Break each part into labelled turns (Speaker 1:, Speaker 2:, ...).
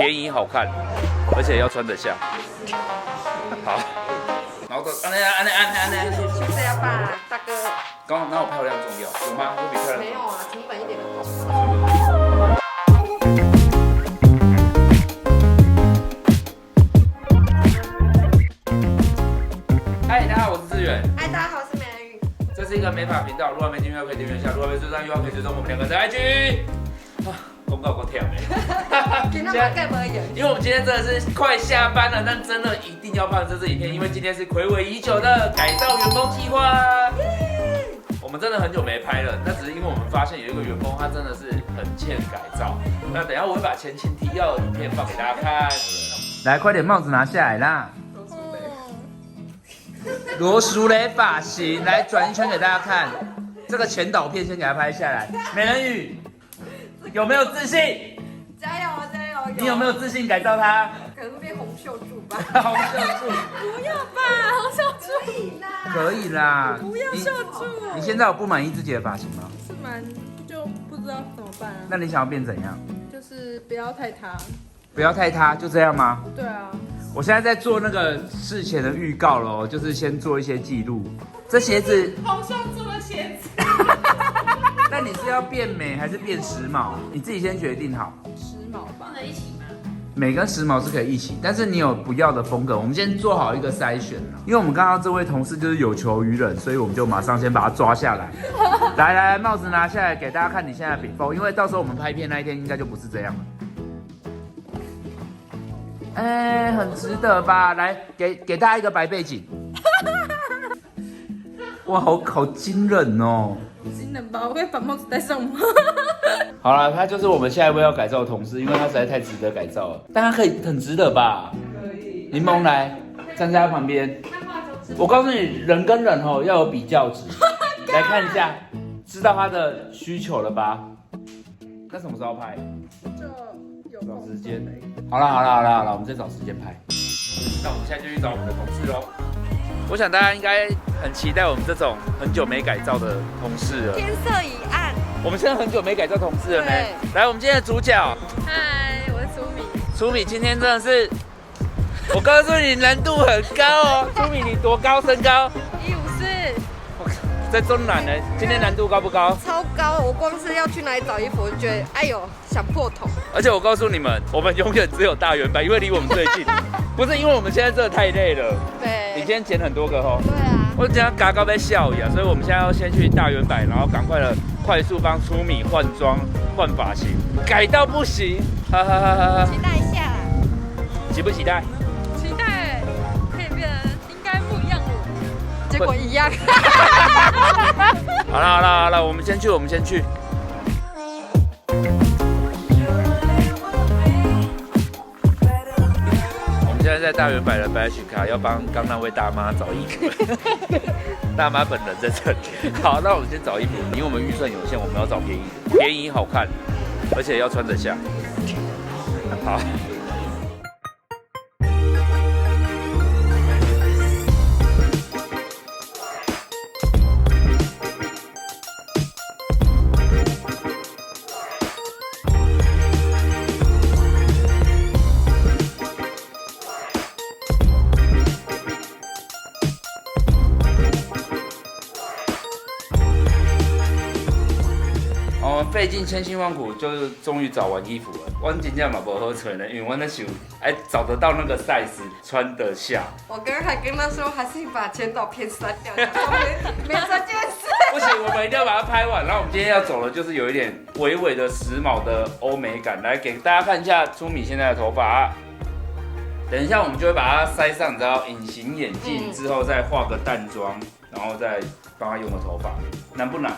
Speaker 1: 便宜好看，而且要穿得下。好，然后安，
Speaker 2: 就这样吧，大哥。
Speaker 1: 刚刚哪有漂亮重要？有吗？有比漂亮？
Speaker 2: 没有啊，成本一点都不高。
Speaker 1: 嗨，大家好，我是志远。
Speaker 2: 嗨，大家好，我是美人鱼。
Speaker 1: 这是一个美发频道，如果还没订阅可以订阅一下，如果还没追上又可以追踪我们两个的 IG。公告够跳没？
Speaker 2: 今天我干嘛演？
Speaker 1: 因为我们今天真的是快下班了，但真的一定要放这支影片，因为今天是睽违已久的改造员工计划。我们真的很久没拍了，那只是因为我们发现有一个员工他真的是很欠改造。那等一下我会把前情提要的影片放给大家看。来，快点帽子拿下来啦！罗淑蕾发型，来转一圈给大家看。这个前导片先给他拍下来。美人鱼有没有自信？
Speaker 2: 加油加油！
Speaker 1: 你有没有自信改造它？
Speaker 2: 可能会变洪秀柱吧。
Speaker 1: 洪秀柱？
Speaker 2: 不要吧，洪秀柱可以啦。
Speaker 1: 可以啦。
Speaker 2: 不要秀柱。
Speaker 1: 你现在有不满意自己的发型吗？
Speaker 3: 是蛮，就不知道怎么办啊。
Speaker 1: 那你想要变怎样？
Speaker 3: 就是不要太塌。
Speaker 1: 不要太塌，就这样吗？
Speaker 3: 对啊。
Speaker 1: 我现在在做那个事前的预告咯，就是先做一些记录。这鞋子，
Speaker 3: 洪秀柱的鞋子。
Speaker 1: 那你是要变美还是变时髦？你自己先决定好。
Speaker 3: 时髦吧。不能一起吗？
Speaker 1: 美跟时髦是可以一起，但是你有不要的风格，我们先做好一个筛选啦。因为我们看到这位同事就是有求于人，所以我们就马上先把他抓下来。来，帽子拿下来给大家看你现在的 before， 因为到时候我们拍片那一天应该就不是这样了。哎，很值得吧？来，给大家一个白背景。哇，好惊人哦！
Speaker 3: 惊人吧？我可以把帽子戴上吗？
Speaker 1: 好了，他就是我们下一位要改造的同事，因为他实在太值得改造了。但他可以很值得吧？可以。柠檬来，站在他旁边。我告诉你，人跟人要有比较值。来看一下，知道他的需求了吧？那什么时候拍？
Speaker 3: 就有
Speaker 1: 找时间。好了，我们再找时间拍。那我们现在就去找我们的同事喽。我想大家应该很期待我们这种很久没改造的同事了。
Speaker 2: 天色已暗。
Speaker 1: 我们现在很久没改造同事了呢。来，我们今天的主角。
Speaker 3: 嗨，我是苏米。
Speaker 1: 苏米今天真的是，我告诉你难度很高哦。苏米你多高身高
Speaker 2: 154。
Speaker 1: 在中南呢，今天难度高不高？
Speaker 2: 超高！我光是要去哪里找衣服，我就觉得哎呦想破头。
Speaker 1: 而且我告诉你们，我们永远只有大圆版，因为离我们最近。不是因为我们现在真的太累了。
Speaker 2: 对。
Speaker 1: 你今天剪很多个哦。
Speaker 2: 对啊。
Speaker 1: 我今天嘎嘎被笑一样，所以我们现在要先去大圆版，然后赶快的快速帮苏米换装、换发型，改到不行，哈哈哈哈！
Speaker 2: 期待一下。
Speaker 1: 期不期待？
Speaker 3: 期待可以变成应该不一样的。
Speaker 2: 结果一样。
Speaker 1: 好了，我们先去。我们现在在大圆百的白雪卡要帮刚那位大妈找衣服，大妈本人在这里。好，那我们先找衣服，因为我们预算有限，我们要找便宜的，便宜好看，而且要穿得下。好。我们费尽千辛万苦，就是终于找完衣服了。我真正嘛不好找呢，因为我那时候找得到那个 size 穿得下。
Speaker 2: 我刚刚还跟他说，还是把前导片删掉，没这件事。
Speaker 1: 不行，我们一定要把它拍完。然后我们今天要走的就是有一点微微的时髦的欧美感，来给大家看一下苏米现在的头发。等一下我们就会把它塞上，你知道隐形眼镜之后再化个淡妆，然后再帮他用个头发，难不难？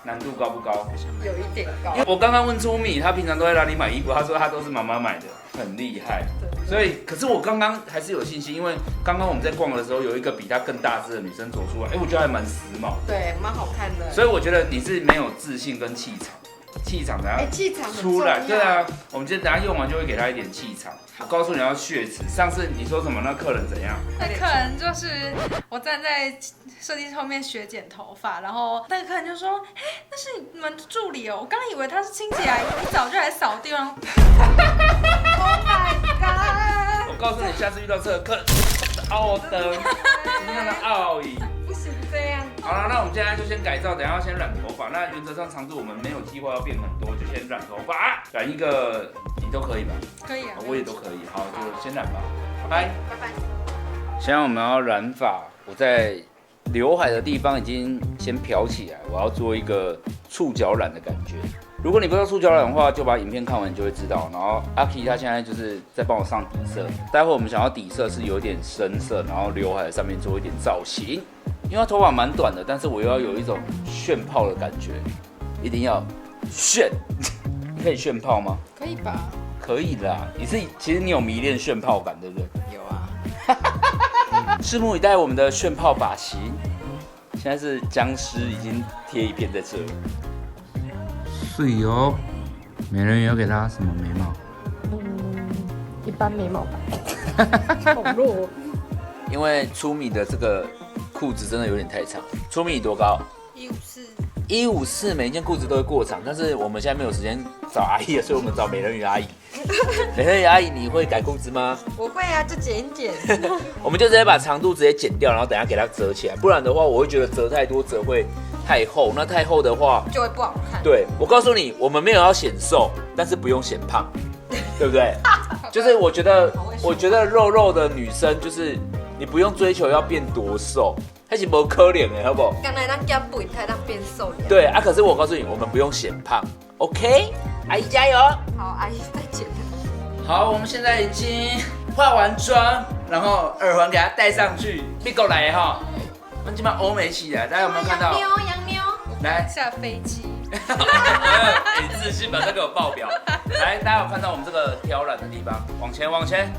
Speaker 1: 难度高不高？
Speaker 2: 有一点高。
Speaker 1: 因为我刚刚问苏米，他平常都在哪里买衣服？他说他都是妈妈买的，很厉害。所以，可是我刚刚还是有信心，因为刚刚我们在逛的时候，有一个比他更大只的女生走出来，我觉得还蛮时髦。
Speaker 2: 对，蛮好看的。
Speaker 1: 所以我觉得你是没有自信跟气场。气场等下
Speaker 2: 气场
Speaker 1: 出来，对啊，我们今天等下用完就会给他一点气场。我告诉你要血池，上次你说什么？那客人怎样？
Speaker 3: 那客人就是我站在设计师后面学剪头发，然后那个客人就说：“哎，那是你们的助理哦，我刚以为他是清洁阿姨，你早就来扫地了。”
Speaker 2: Oh my
Speaker 1: 下次遇到这个客奥灯，什么样的奥椅？
Speaker 2: 不行这样。
Speaker 1: 好了，那我们现在就先改造，等一下要先染头发。那原则上长度我们没有计划要变很多，就先染头发，染一个你都可以吧？
Speaker 3: 可以啊，
Speaker 1: 我也都可以。好，就先染吧，拜拜。
Speaker 2: 拜拜。
Speaker 1: 现在我们要染发，我在刘海的地方已经先漂起来，我要做一个触角染的感觉。如果你不知道触角染的话，就把影片看完你就会知道。然后阿 K 他现在就是在帮我上底色，待会我们想要底色是有点深色，然后刘海上面做一点造型。因为他头发蛮短的，但是我又要有一种炫炮的感觉，一定要炫。你可以炫炮吗？
Speaker 3: 可以吧？
Speaker 1: 可以啦，其实你有迷恋炫炮感，对不对？
Speaker 3: 有啊。
Speaker 1: 拭目以待我们的炫炮发型。现在是僵尸已经贴一片在这。水哦，美人鱼要给他什么眉毛？
Speaker 2: 一般眉毛吧。好弱。
Speaker 1: 因为初米的这个裤子真的有点太长。初米多高？154，每一件裤子都会过长，但是我们现在没有时间找阿姨了，所以我们找美人鱼阿姨。美人鱼阿姨，你会改裤子吗？
Speaker 2: 我会啊，就剪一剪。
Speaker 1: 我们就直接把长度直接剪掉，然后等一下给它折起来，不然的话我会觉得折太多折会太厚，那太厚的话
Speaker 2: 就会不好看。
Speaker 1: 对，我告诉你，我们没有要显瘦，但是不用显胖，对不对？就是我觉得肉肉的女生，就是你不用追求要变多瘦，还是不可怜的，好不好？
Speaker 2: 刚才咱减肥才当变瘦。
Speaker 1: 对啊，可是我告诉你，我们不用显胖 ，OK？ 阿姨加油！
Speaker 2: 好，阿姨再剪。
Speaker 1: 好，我们现在已经化完妆，然后耳环给它戴上去，你过来哈。我们基本上欧美起来，大家有没有看到？
Speaker 2: 洋妞。
Speaker 1: 来
Speaker 3: 下飞机。
Speaker 1: 你自信把这个爆表。来，大家有看到我们这个挑染的地方？往前，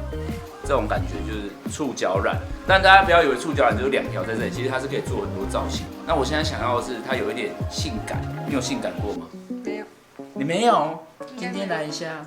Speaker 1: 这种感觉就是触角染。但大家不要以为触角染只有2条在这里，其实它是可以做很多造型。那我现在想要的是它有一点性感，你有性感过吗？
Speaker 2: 没有。
Speaker 1: 你没有？今天来一下。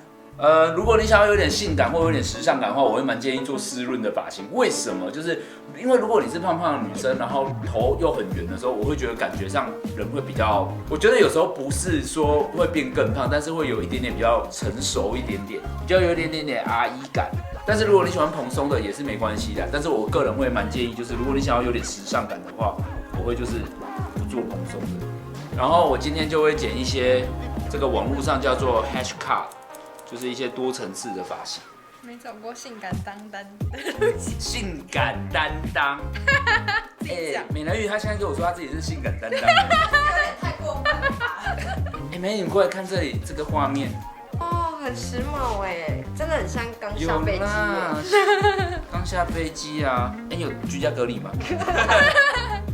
Speaker 1: 如果你想要有点性感或有点时尚感的话，我会蛮建议做湿润的发型。为什么？就是因为如果你是胖胖的女生，然后头又很圆的时候，我会觉得感觉上人会比较，我觉得有时候不是说会变更胖，但是会有一点点比较成熟一点点，比较有一点点阿姨感。但是如果你喜欢蓬松的也是没关系的，但是我个人会蛮建议，就是如果你想要有点时尚感的话，我会就是不做蓬松的。然后我今天就会剪一些这个网络上叫做 hash cut。就是一些多层次的发型，
Speaker 3: 没找过性感担当。
Speaker 1: 性感担当。美人鱼她现在跟我说她自己是性感担当，有
Speaker 2: 点太过分了吧？
Speaker 1: 美女，你过来看这里这个画面。
Speaker 2: 哦，很时髦哎，真的很像刚下飞机。
Speaker 1: 刚下飞机啊！有居家隔离吗？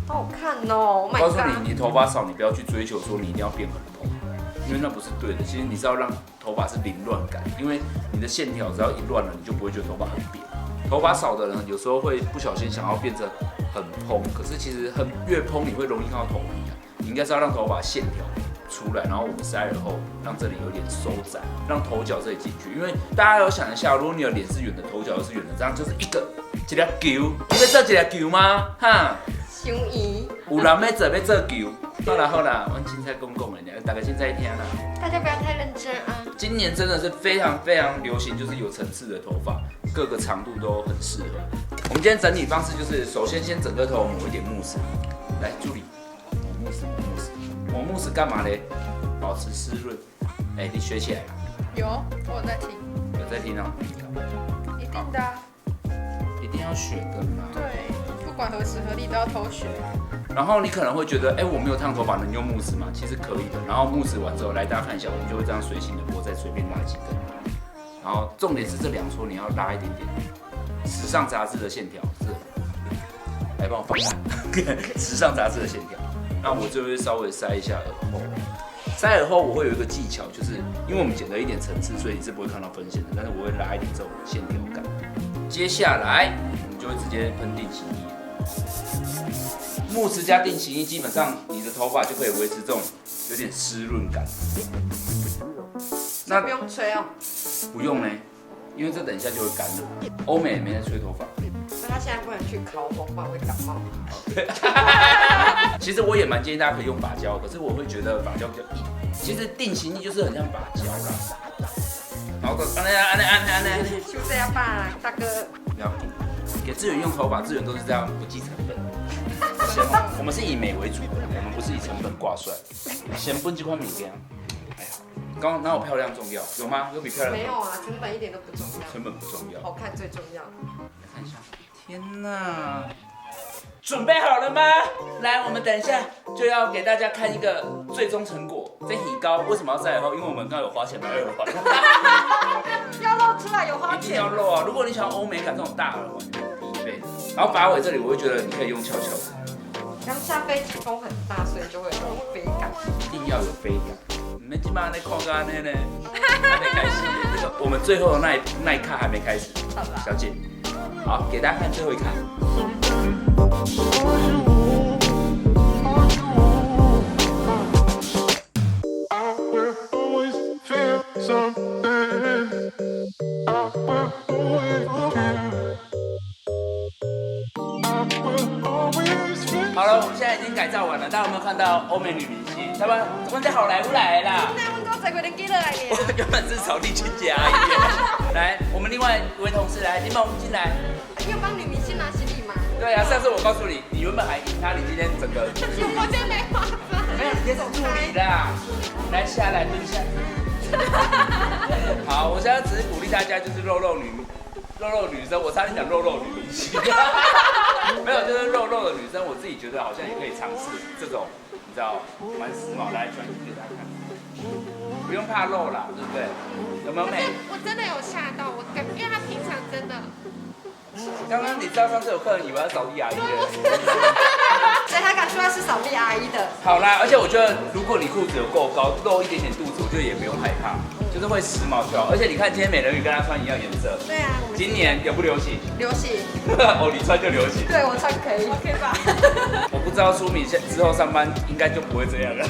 Speaker 2: 好好看哦！
Speaker 1: 我告诉你，你头发少，你不要去追求说你一定要变很蓬。因为那不是对的，其实你是要让头发是凌乱感，因为你的线条只要一乱了，你就不会觉得头发很扁。头发少的人有时候会不小心想要变成很蓬，可是其实越蓬你会容易看到头皮啊。你应该是要让头发线条出来，然后我们塞耳后让这里有点收窄，让头角这里进去。因为大家有想一下，如果你的脸是圆的，头角又是圆的，这样就是一条球，你在做一条球吗？哈，
Speaker 2: 伤圆。
Speaker 1: 有人要做球。好啦，我们青菜公公的，大家现在听啦。
Speaker 2: 大家不要太认真啊！
Speaker 1: 今年真的是非常流行，就是有层次的头发，各个长度都很适合。我们今天整理方式就是，首先整个头抹一点慕斯，来助理抹慕斯干嘛嘞？保持湿润。你学起来了？
Speaker 3: 有，我在听。
Speaker 1: 有在听啊？
Speaker 3: 一定的。
Speaker 1: 一定要学的嘛。
Speaker 3: 对，不管何时何地都要偷学。
Speaker 1: 然后你可能会觉得，我没有烫头发，能用慕斯吗？其实可以的。然后慕斯完之后，来大家看一下，我们就会这样随性的拨，再随便拉几根。然后重点是这2撮你要拉一点点，时尚杂志的线条是，来帮我放大，时尚杂志的线条。那我就会稍微塞一下耳后，塞耳后我会有一个技巧，就是因为我们剪了一点层次，所以你是不会看到分线的，但是我会拉一点这种线条感。接下来我们就会直接喷定型液。慕斯加定型液，基本上你的头发就可以维持这种有点湿润感。
Speaker 2: 那不用吹哦。
Speaker 1: 不用呢，因为这等一下就会干了。欧美也没在吹头发。
Speaker 2: 所以他现在不能去烤红，不然会感冒。
Speaker 1: 其实我也蛮建议大家可以用发胶，可是我会觉得发胶比较硬。其实定型液就是很像发胶啦。然后安，
Speaker 2: 就这样吧，大哥。
Speaker 1: 不要，志远用头发，志远都是这样不计成本。我们是以美为主的，我们不是以成本挂帅。先分这款物件，哎呀，刚刚哪有漂亮重要？有吗？有比漂亮？
Speaker 2: 没有啊，成本一点都不重要，
Speaker 1: 成本不重要。
Speaker 2: 好看最重要。
Speaker 1: 来看一下，天哪！准备好了吗？来，我们等一下就要给大家看一个最终成果。这喜膏为什么要再来后？因为我们刚有花钱买耳环，
Speaker 2: 要露出来有花
Speaker 1: 一定
Speaker 2: 钱。
Speaker 1: 要露啊！如果你想要欧美感这种大耳环，必备的。然后发尾这里，我会觉得你可以用翘翘的，
Speaker 2: 刚下飞机风很大，所以就会有那种飞感。
Speaker 1: 一定要有飞感。你们今晚在看干那呢？还没开始，那个我们最后的那一卡还没开始，
Speaker 3: 好吧。
Speaker 1: 小姐。好，给大家看最后一卡。好了，我们现在已经改造完了，大家有没有看到欧美女明星？他们怎么在好莱坞来啦？
Speaker 2: 那温哥这个人记得来
Speaker 1: 我
Speaker 2: 呢。
Speaker 1: 原本是扫地清洁阿姨。来，我们另外一位同事来，柠檬进来。
Speaker 2: 你有帮女明星拿行李吗？
Speaker 1: 对啊，上次我告诉你，你原本还赢他，你今天整个
Speaker 2: 我真没化妆。
Speaker 1: 没有，你今天是助理啦。来下来蹲下。好，我现在只是鼓励大家，就是肉肉女生，我差点讲肉肉女明星。没有，就是肉肉的女生，我自己觉得好像也可以尝试这种，你知道，蛮时髦的，来转给大家看。不用怕露啦，对不对？有没有美？
Speaker 4: 我真的有吓到，因为他平常真的，
Speaker 1: 刚刚你知道上次有客人以为要扫地阿姨的，
Speaker 2: 所以他敢说他是扫地阿姨的。
Speaker 1: 好啦，而且我觉得如果你裤子有够高，露一点点肚子，我觉得也不用害怕，就是会时髦就好。而且你看今天美人鱼跟她穿一样颜色，
Speaker 2: 对啊，我们
Speaker 1: 今年流不流行？
Speaker 2: 流行。
Speaker 1: 哦，你穿就流行。
Speaker 2: 对我穿可以，OK 吧？
Speaker 1: 我不知道舒敏之后上班应该就不会这样了。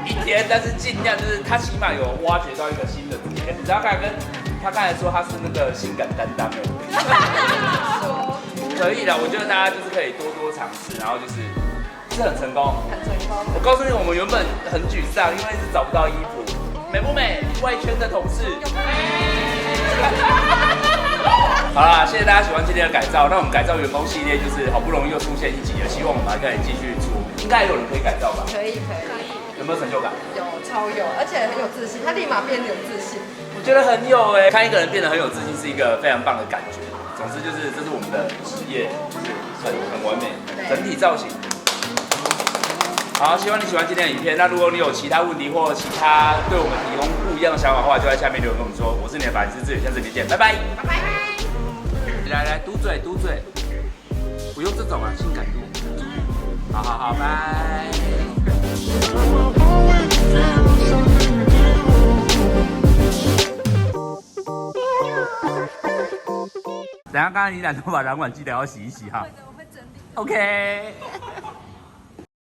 Speaker 1: 一天，但是尽量就是他起码有挖掘到一个新的自己。你知道他刚才说他是那个性感担当的，可以的。我觉得大家就是可以多多尝试，然后就是很成功。
Speaker 2: 很成功。
Speaker 1: 我告诉你，我们原本很沮丧，因为是找不到衣服，美不美？外圈的同事。好啦，谢谢大家喜欢今天的改造。那我们改造员工系列就是好不容易又出现一集了，希望我们还可以继续出。应该有人可以改造吧？
Speaker 2: 可以。
Speaker 1: 有没有成就感？
Speaker 2: 有，超有，而且很有自信，他立马变得有自信。
Speaker 1: 我觉得很有哎，看一个人变得很有自信是一个非常棒的感觉。总之就是这是我们的职业，就是很完美，整体造型。好，希望你喜欢今天的影片。那如果你有其他问题或其他对我们提供不一样的想法的话，就在下面留言跟我们说。我是你的发型师志远，下次见，拜拜。
Speaker 4: 拜拜。
Speaker 1: 来，嘟嘴，不用这种啊，性感度。好，拜。等下，刚刚你染头发染完记得要洗一洗哈。
Speaker 3: 我会整理。
Speaker 1: OK。